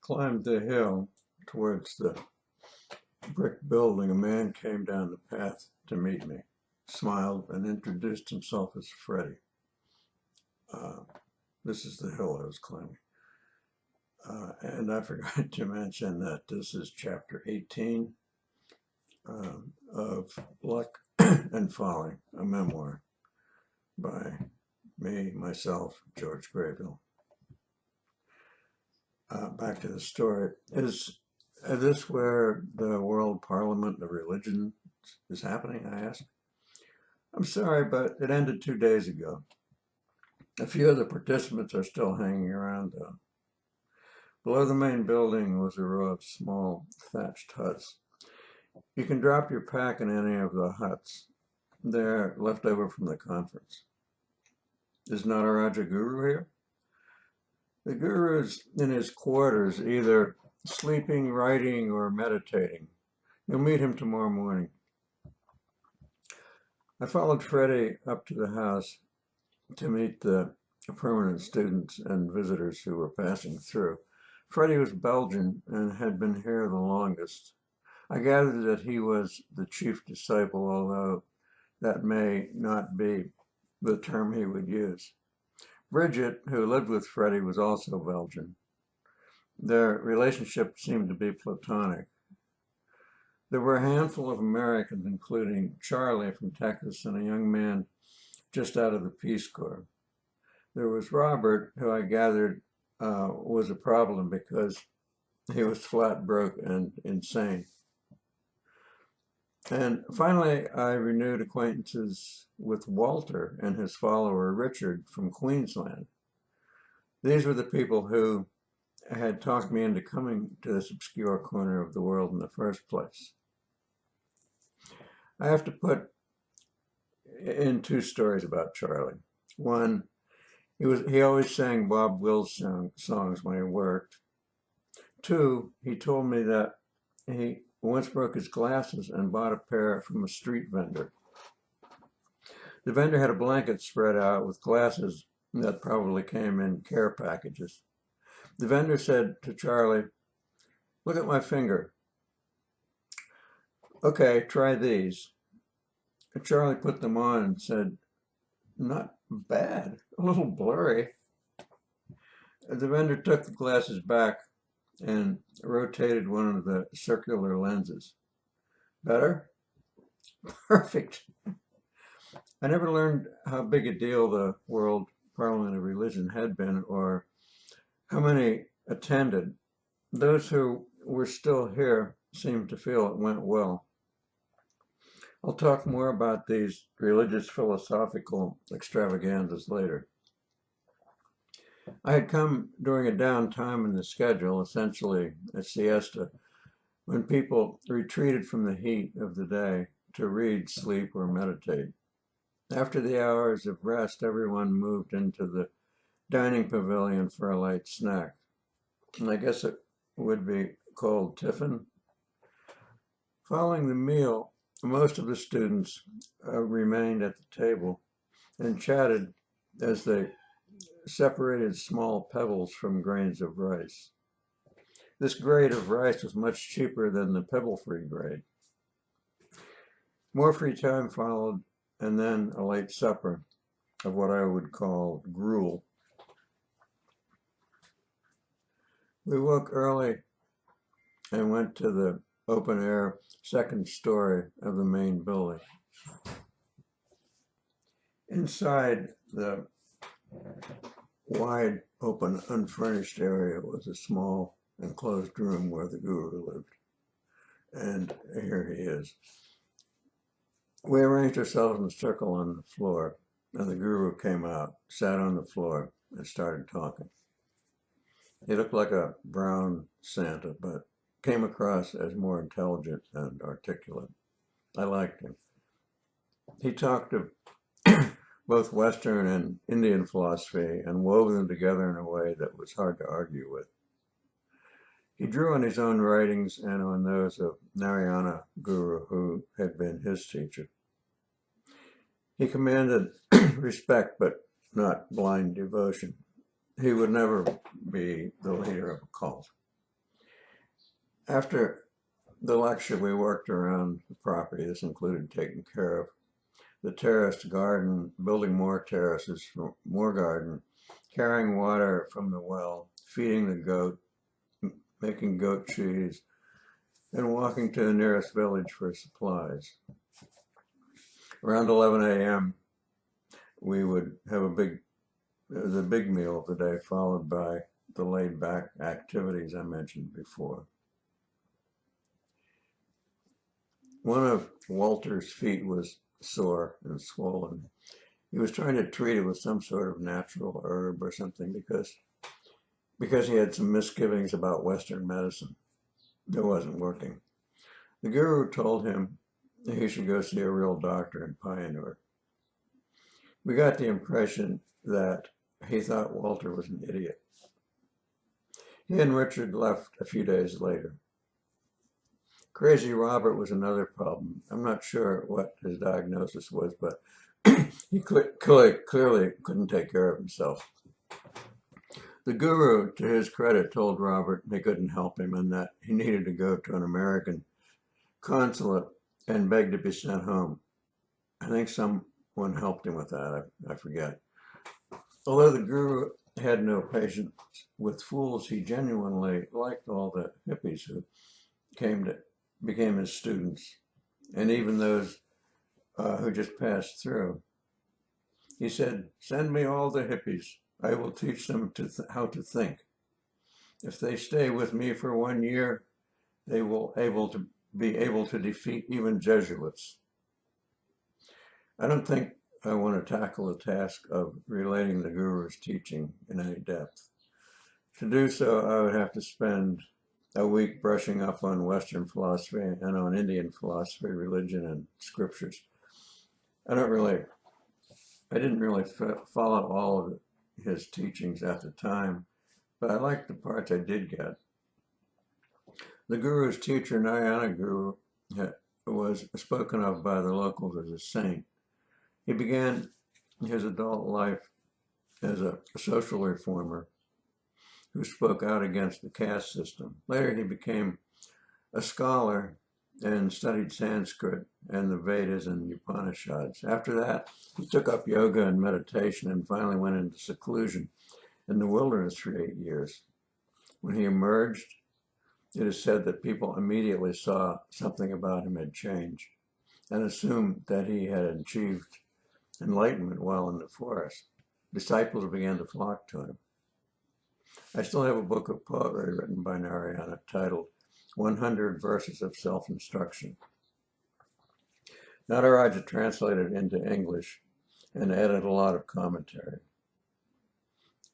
climbed the hill towards the brick building, a man came down the path to meet me, smiled, and introduced himself as Freddie. This is the hill I was climbing. And I forgot to mention that this is chapter 18 of Luck and Folly, a memoir by me, myself, George Graybill. Back to the story. Is this where the World Parliament of Religion is happening, I asked. I'm sorry, but it ended 2 days ago. A few of the participants are still hanging around, though. Below the main building was a row of small thatched huts. You can drop your pack in any of the huts. They're left over from the conference. Is Nataraja Guru here? The Guru's in his quarters, either sleeping, writing, or meditating. You'll meet him tomorrow morning. I followed Freddie up to the house to meet the permanent students and visitors who were passing through. Freddie was Belgian and had been here the longest. I gathered that he was the chief disciple, although that may not be the term he would use. Bridget, who lived with Freddie, was also Belgian. Their relationship seemed to be platonic. There were a handful of Americans, including Charlie from Texas and a young man just out of the Peace Corps. There was Robert, who I gathered was a problem because he was flat broke and insane. And finally, I renewed acquaintances with Walter and his follower, Richard, from Queensland. These were the people who had talked me into coming to this obscure corner of the world in the first place. I have to put in 2 stories about Charlie. One, he always sang Bob Wills songs when he worked. 2, he told me that he once broke his glasses and bought a pair from a street vendor. The vendor had a blanket spread out with glasses that probably came in care packages. The vendor said to Charlie, "Look at my finger." "Okay, try these." And Charlie put them on and said, "Not bad, a little blurry." The vendor took the glasses back and rotated one of the circular lenses. "Better?" "Perfect." I never learned how big a deal the World Parliament of Religion had been or how many attended. Those who were still here seemed to feel it went well. I'll talk more about these religious philosophical extravaganzas later. I had come during a downtime in the schedule, essentially a siesta, when people retreated from the heat of the day to read, sleep, or meditate. After the hours of rest, everyone moved into the dining pavilion for a light snack. And I guess it would be called tiffin. Following the meal, most of the students remained at the table and chatted as they separated small pebbles from grains of rice. This grade of rice was much cheaper than the pebble-free grade. More free time followed, and then a late supper of what I would call gruel. We woke early and went to the open-air second story of the main building. Inside the wide, open, unfurnished area was a small enclosed room where the Guru lived. And here he is. We arranged ourselves in a circle on the floor, and the Guru came out, sat on the floor, and started talking. He looked like a brown Santa, but came across as more intelligent and articulate. I liked him. He talked of both Western and Indian philosophy and wove them together in a way that was hard to argue with. He drew on his own writings and on those of Narayana Guru, who had been his teacher. He commanded respect, but not blind devotion. He would never be the leader of a cult. After the lecture, we worked around the property. This included taking care of the terraced garden, building more terraces for more garden, carrying water from the well, feeding the goat, making goat cheese, and walking to the nearest village for supplies. Around 11 a.m., we would have the big meal of the day, followed by the laid-back activities I mentioned before. One of Walter's feet was sore and swollen. He was trying to treat it with some sort of natural herb or something because he had some misgivings about Western medicine. It wasn't working. The guru told him he should go see a real doctor in Pioneer. We got the impression that he thought Walter was an idiot. He and Richard left a few days later. Crazy Robert was another problem. I'm not sure what his diagnosis was, but he clearly couldn't take care of himself. The guru, to his credit, told Robert they couldn't help him and that he needed to go to an American consulate and beg to be sent home. I think someone helped him with that, I forget. Although the guru had no patience with fools, he genuinely liked all the hippies who became his students, and even those who just passed through. He said, "Send me all the hippies. I will teach them how to think. If they stay with me for 1 year, they will be able to defeat even Jesuits." I don't think I want to tackle the task of relating the Guru's teaching in any depth. To do so, I would have to spend a week brushing up on Western philosophy and on Indian philosophy, religion, and scriptures. I didn't really follow all of his teachings at the time, but I liked the parts I did get. The Guru's teacher, Narayana Guru, was spoken of by the locals as a saint. He began his adult life as a social reformer who spoke out against the caste system. Later, he became a scholar and studied Sanskrit and the Vedas and Upanishads. After that, he took up yoga and meditation and finally went into seclusion in the wilderness for 8 years. When he emerged, it is said that people immediately saw something about him had changed and assumed that he had achieved enlightenment while in the forest. Disciples began to flock to him. I still have a book of poetry written by Narayana titled 100 Verses of Self-Instruction. Nataraja translated into English and added a lot of commentary.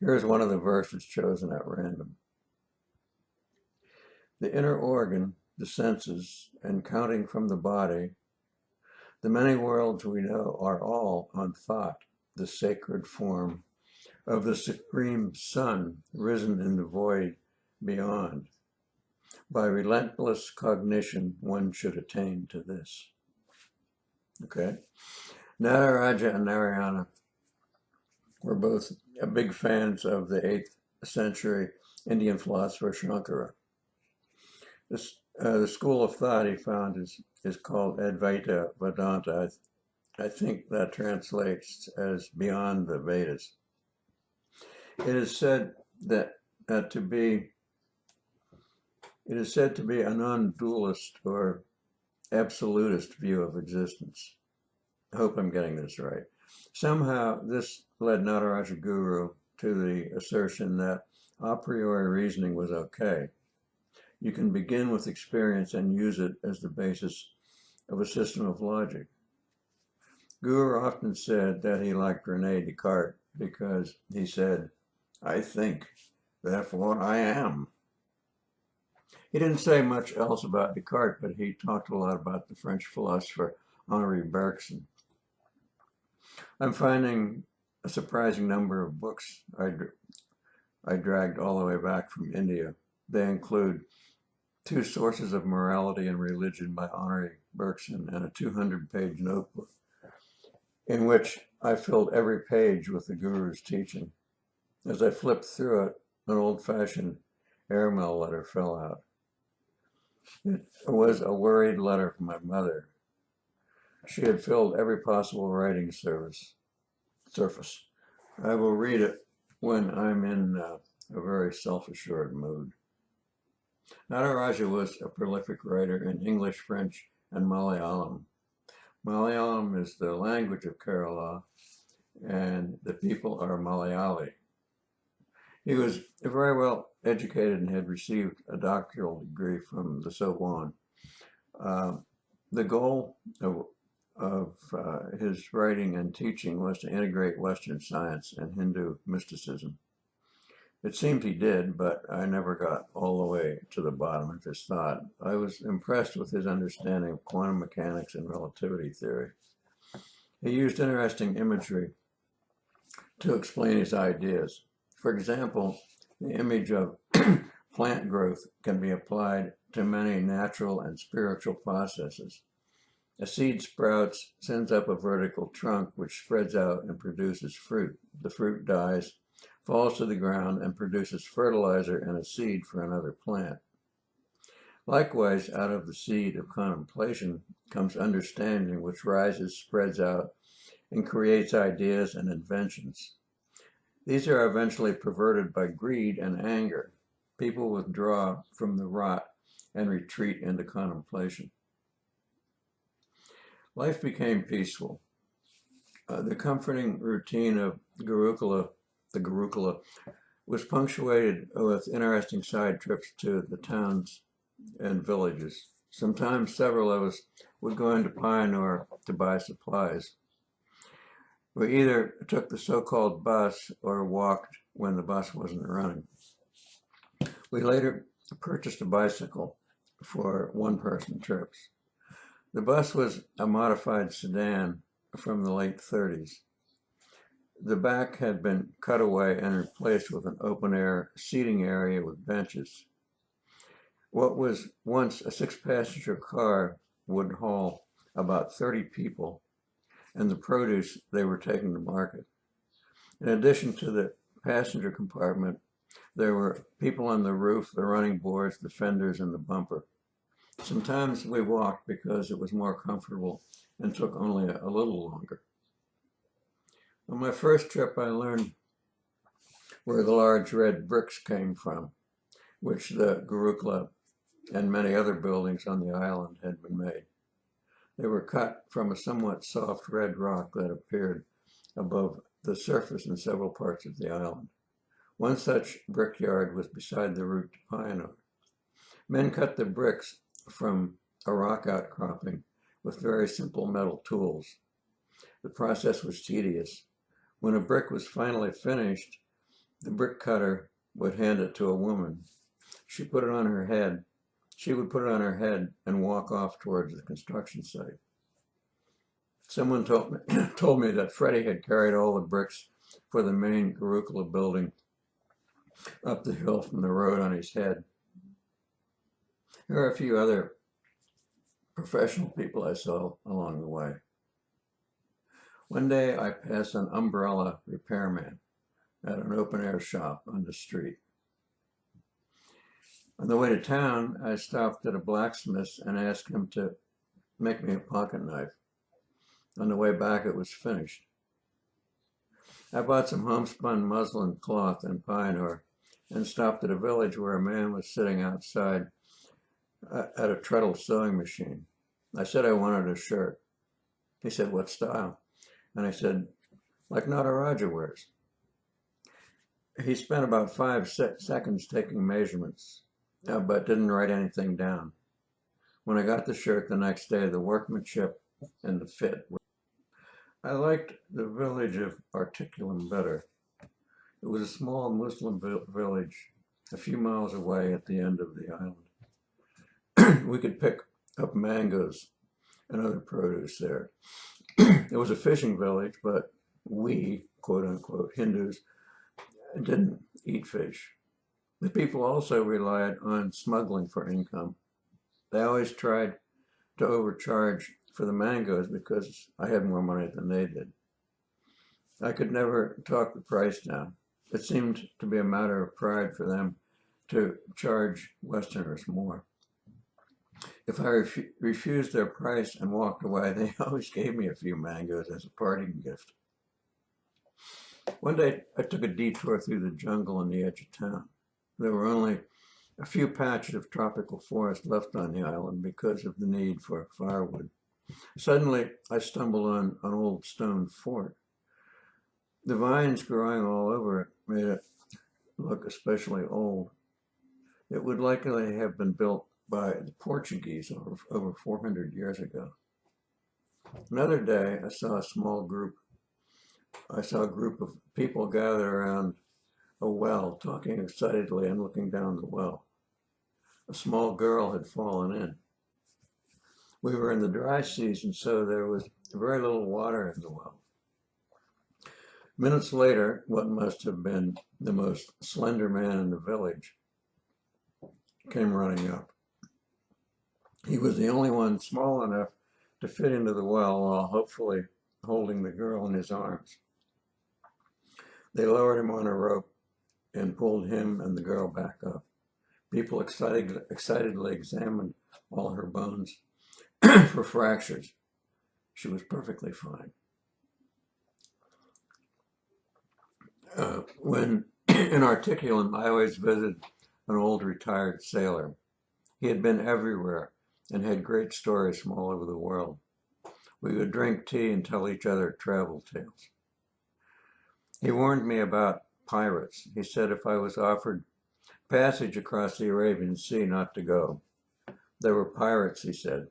Here's one of the verses chosen at random. The inner organ, the senses, and counting from the body, the many worlds we know are all on thought, the sacred form of the supreme sun risen in the void beyond. By relentless cognition, one should attain to this. Okay. Nataraja and Narayana were both big fans of the 8th century Indian philosopher Shankara. The school of thought he found is called Advaita Vedanta. I think that translates as beyond the Vedas. It is said to be a non-dualist or absolutist view of existence. I hope I'm getting this right. Somehow this led Nataraja Guru to the assertion that a priori reasoning was okay. You can begin with experience and use it as the basis of a system of logic. Guru often said that he liked René Descartes because he said, "I think, therefore I am." He didn't say much else about Descartes, but he talked a lot about the French philosopher Henri Bergson. I'm finding a surprising number of books I dragged all the way back from India. They include 2 Sources of Morality and Religion by Henri Bergson and a 200-page notebook in which I filled every page with the Guru's teaching. As I flipped through it, an old-fashioned airmail letter fell out. It was a worried letter from my mother. She had filled every possible writing surface. I will read it when I'm in a very self-assured mood. Nataraja was a prolific writer in English, French, and Malayalam. Malayalam is the language of Kerala, and the people are Malayali. He was very well educated and had received a doctoral degree from the Sorbonne. The goal of his writing and teaching was to integrate Western science and Hindu mysticism. It seemed he did, but I never got all the way to the bottom of his thought. I was impressed with his understanding of quantum mechanics and relativity theory. He used interesting imagery to explain his ideas. For example, the image of plant growth can be applied to many natural and spiritual processes. A seed sprouts, sends up a vertical trunk which spreads out and produces fruit. The fruit dies, falls to the ground, and produces fertilizer and a seed for another plant. Likewise, out of the seed of contemplation comes understanding, which rises, spreads out, and creates ideas and inventions. These are eventually perverted by greed and anger. People withdraw from the rot and retreat into contemplation. Life became peaceful. The comforting routine of the Gurukula, was punctuated with interesting side trips to the towns and villages. Sometimes several of us would go into Pioneer to buy supplies. We either took the so-called bus or walked when the bus wasn't running. We later purchased a bicycle for one-person trips. The bus was a modified sedan from the late 30s. The back had been cut away and replaced with an open-air seating area with benches. What was once a 6-passenger car would haul about 30 people and the produce they were taking to market. In addition to the passenger compartment, there were people on the roof, the running boards, the fenders, and the bumper. Sometimes we walked because it was more comfortable and took only a little longer. On my first trip, I learned where the large red bricks came from, which the Gurukula and many other buildings on the island had been made. They were cut from a somewhat soft red rock that appeared above the surface in several parts of the island. One such brickyard was beside the route to Pioneer. Men cut the bricks from a rock outcropping with very simple metal tools. The process was tedious. When a brick was finally finished, the brick cutter would hand it to a woman. She would put it on her head and walk off towards the construction site. Someone told me that Freddie had carried all the bricks for the main Gurukula building up the hill from the road on his head. There are a few other professional people I saw along the way. One day I passed an umbrella repairman at an open-air shop on the street. On the way to town, I stopped at a blacksmith's and asked him to make me a pocket knife. On the way back, it was finished. I bought some homespun muslin cloth in Pioneer and stopped at a village where a man was sitting outside at a treadle sewing machine. I said I wanted a shirt. He said, "What style?" And I said, "Like Nataraja wears." He spent about 5 seconds taking measurements, but didn't write anything down. When I got the shirt the next day, the workmanship and the fit. I liked the village of Articulum better. It was a small Muslim village a few miles away at the end of the island. We could pick up mangoes and other produce there. It was a fishing village, but we, quote unquote, Hindus, didn't eat fish. The people also relied on smuggling for income. They always tried to overcharge for the mangoes because I had more money than they did. I could never talk the price down. It seemed to be a matter of pride for them to charge Westerners more. If I refused their price and walked away, they always gave me a few mangoes as a parting gift. One day, I took a detour through the jungle on the edge of town. There were only a few patches of tropical forest left on the island because of the need for firewood. Suddenly, I stumbled on an old stone fort. The vines growing all over it made it look especially old. It would likely have been built by the Portuguese over 400 years ago. Another day, I saw a group of people gathered around a well, talking excitedly and looking down the well. A small girl had fallen in. We were in the dry season, so there was very little water in the well. Minutes later, what must have been the most slender man in the village came running up. He was the only one small enough to fit into the well while hopefully holding the girl in his arms. They lowered him on a rope and pulled him and the girl back up. People excitedly examined all her bones for fractures. She was perfectly fine. When in Articulum, I always visited an old retired sailor. He had been everywhere and had great stories from all over the world. We would drink tea and tell each other travel tales. He warned me about pirates. He said if I was offered passage across the Arabian Sea, not to go. There were pirates, he said,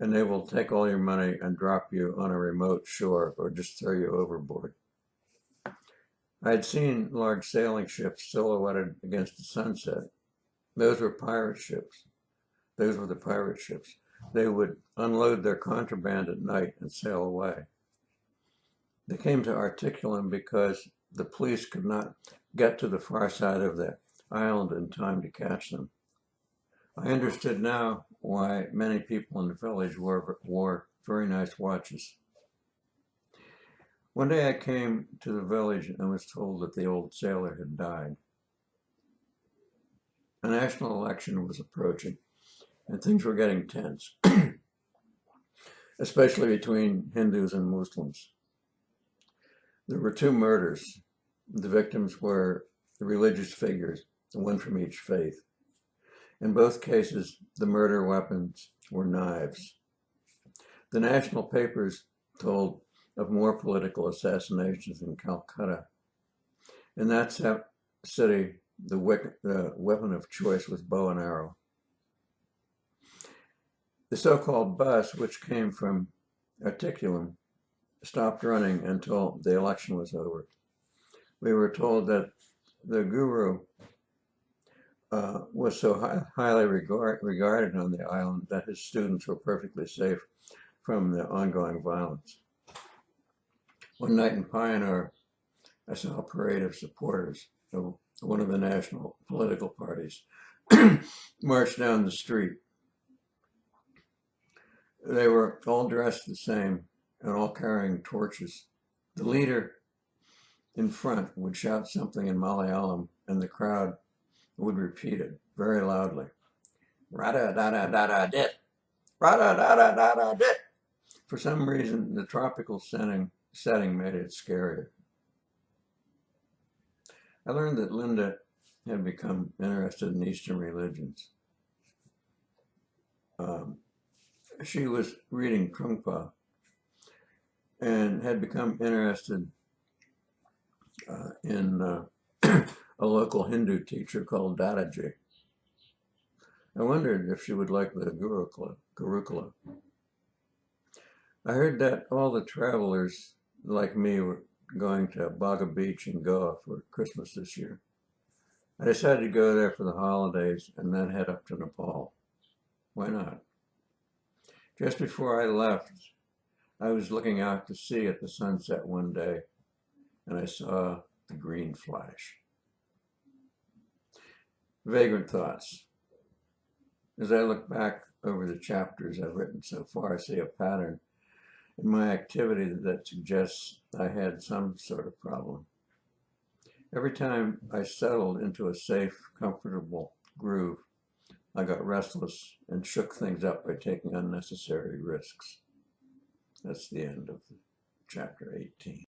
and they will take all your money and drop you on a remote shore or just throw you overboard. I had seen large sailing ships silhouetted against the sunset. Those were pirate ships. Those were the pirate ships. They would unload their contraband at night and sail away. They came to Articulum because the police could not get to the far side of the island in time to catch them. I understood now why many people in the village wore very nice watches. One day I came to the village and was told that the old sailor had died. A national election was approaching and things were getting tense, especially between Hindus and Muslims. There were 2 murders. The victims were the religious figures, one from each faith. In both cases, the murder weapons were knives. The national papers told of more political assassinations in Calcutta. In that city, the weapon of choice was bow and arrow. The so-called bus, which came from Articulum, stopped running until the election was over. We were told that the guru was so highly regarded on the island that his students were perfectly safe from the ongoing violence. One night in Pioneer, I saw a parade of supporters of one of the national political parties march down the street. They were all dressed the same and all carrying torches. The leader in front would shout something in Malayalam and the crowd would repeat it very loudly. Rada-da-da-da-da-dit. Rada-da-da-da-da-dit. For some reason, the tropical setting made it scarier. I learned that Linda had become interested in Eastern religions. She was reading Trungpa and had become interested in a local Hindu teacher called Dadaji. I wondered if she would like the Gurukula. I heard that all the travelers like me were going to Baga Beach in Goa for Christmas this year. I decided to go there for the holidays and then head up to Nepal. Why not? Just before I left, I was looking out to sea at the sunset one day and I saw the green flash. Vagrant thoughts. As I look back over the chapters I've written so far, I see a pattern in my activity that suggests I had some sort of problem. Every time I settled into a safe, comfortable groove, I got restless and shook things up by taking unnecessary risks. That's the end of chapter 18.